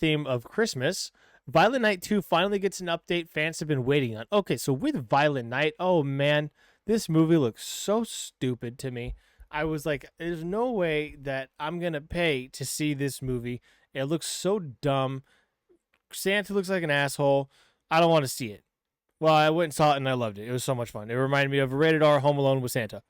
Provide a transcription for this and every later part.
theme of Christmas, Violent Night 2 finally gets an update fans have been waiting on. Okay, so with Violent Night, oh man, this movie looks so stupid to me. I was like, there's no way that I'm going to pay to see this movie. It looks so dumb. Santa looks like an asshole. I don't want to see it. Well, I went and saw it and I loved it. It was so much fun. It reminded me of a rated R Home Alone with Santa.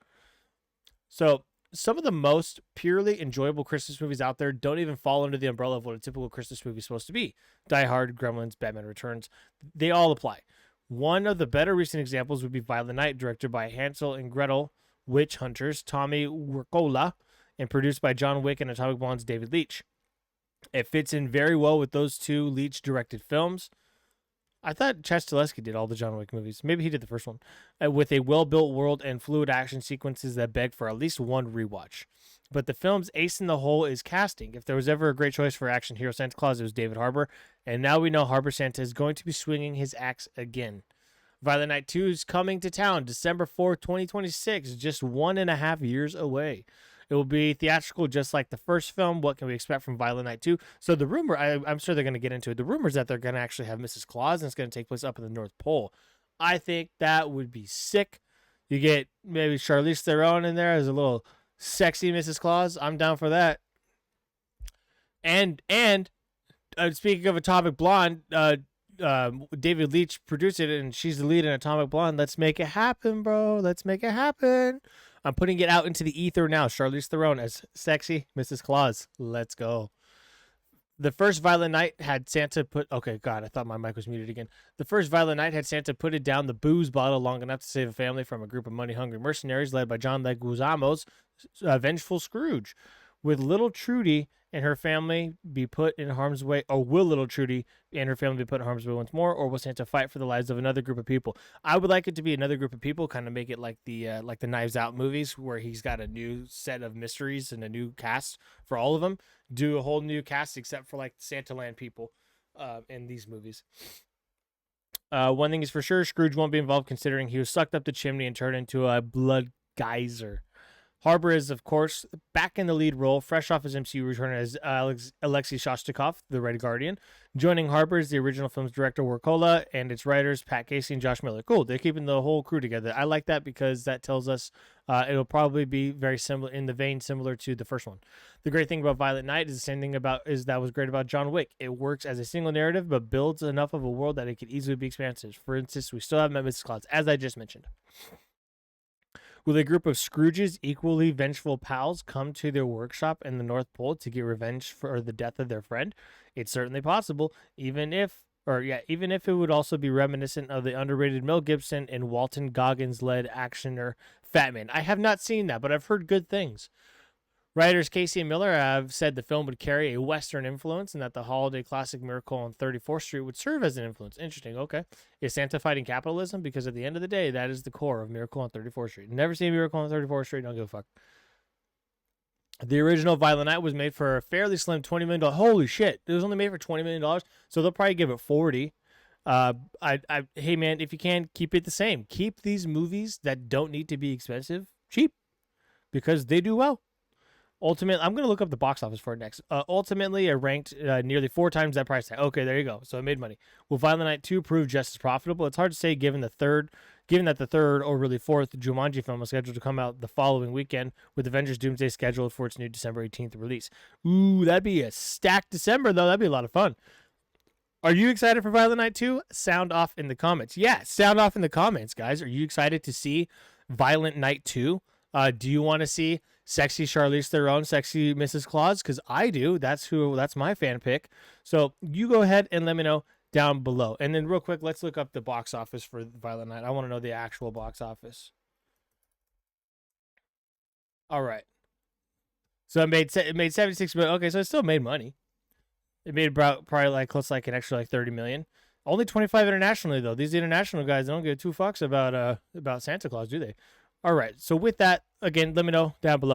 So some of the most purely enjoyable Christmas movies out there don't even fall under the umbrella of what a typical Christmas movie is supposed to be. Die Hard, Gremlins, Batman Returns, they all apply. One of the better recent examples would be Violent Night, directed by Hansel and Gretel, Witch Hunters, Tommy Wirkola, and produced by John Wick and Atomic Blonde's David Leitch. It fits in very well with those two Leitch-directed films. I thought Chad Stahelski did all the John Wick movies. Maybe he did the first one. With a well-built world and fluid action sequences that beg for at least one rewatch. But the film's ace in the hole is casting. If there was ever a great choice for action hero Santa Claus, it was David Harbour. And now we know Harbour Santa is going to be swinging his axe again. Violent Night 2 is coming to town December 4th, 2026, just 1.5 years away. It will be theatrical just like the first film. What can we expect from Violent Night 2? So the rumor, I'm sure they're going to get into it. The rumor is that they're going to actually have Mrs. Claus and it's going to take place up in the North Pole. I think that would be sick. You get maybe Charlize Theron in there as a little sexy Mrs. Claus. I'm down for that. And speaking of Atomic Blonde, David Leitch produced it and she's the lead in Atomic Blonde. Let's make it happen, bro. Let's make it happen. I'm putting it out into the ether now. Charlize Theron as sexy Mrs. Claus. Let's go. The first Violent Night had Santa put... Okay, God, I thought my mic was muted again. The first Violent Night had Santa put it down the booze bottle long enough to save a family from a group of money-hungry mercenaries led by John Leguizamo's vengeful Scrooge. With little Trudy and her family be put in harm's way, or will little Trudy and her family be put in harm's way once more, or will Santa fight for the lives of another group of people? I would like it to be another group of people, kind of make it like the Knives Out movies, where he's got a new set of mysteries and a new cast for all of them. Do a whole new cast except for like Santaland people in these movies. One thing is for sure, Scrooge won't be involved considering he was sucked up the chimney and turned into a blood geyser. Harbour is, of course, back in the lead role, fresh off his MCU return as Alexei Shostakov, the Red Guardian. Joining Harbour is the original film's director, Wirkola, and its writers, Pat Casey and Josh Miller. Cool, they're keeping the whole crew together. I like that because that tells us it'll probably be very similar, in the vein similar to the first one. The great thing about Violent Night is the same thing that was great about John Wick. It works as a single narrative, but builds enough of a world that it could easily be expansive. For instance, we still have met Mrs. Claus, as I just mentioned. Will a group of Scrooge's equally vengeful pals come to their workshop in the North Pole to get revenge for the death of their friend? It's certainly possible, even if it would also be reminiscent of the underrated Mel Gibson and Walton Goggins-led actioner Fat Man. I have not seen that, but I've heard good things. Writers Casey and Miller have said the film would carry a Western influence and that the holiday classic Miracle on 34th Street would serve as an influence. Interesting, okay. Is Santa fighting capitalism? Because at the end of the day, that is the core of Miracle on 34th Street. Never seen Miracle on 34th Street, don't give a fuck. The original Violent Night was made for a fairly slim $20 million. Holy shit, it was only made for $20 million, so they'll probably give it 40. Hey man, if you can, keep it the same. Keep these movies that don't need to be expensive cheap, because they do well. Ultimately, I'm going to look up the box office for it next. Ultimately, it ranked nearly 4 times that price tag. Okay, there you go. So it made money. Will Violent Night 2 prove just as profitable? It's hard to say given that the third or really fourth Jumanji film is scheduled to come out the following weekend, with Avengers Doomsday scheduled for its new December 18th release. Ooh, that'd be a stacked December, though. That'd be a lot of fun. Are you excited for Violent Night 2? Sound off in the comments. Yeah, sound off in the comments, guys. Are you excited to see Violent Night 2? Do you want to see sexy Charlize Theron, sexy Mrs. Claus? Because I do. That's my fan pick. So you go ahead and let me know down below. And then real quick, let's look up the box office for Violent Night. I want to know the actual box office. All right. So it made 76 million. Okay, so it still made money. It made probably like close to like an extra like 30 million. Only 25 internationally though. These international guys don't give 2 fucks about Santa Claus, do they? All right. So with that, again, let me know down below.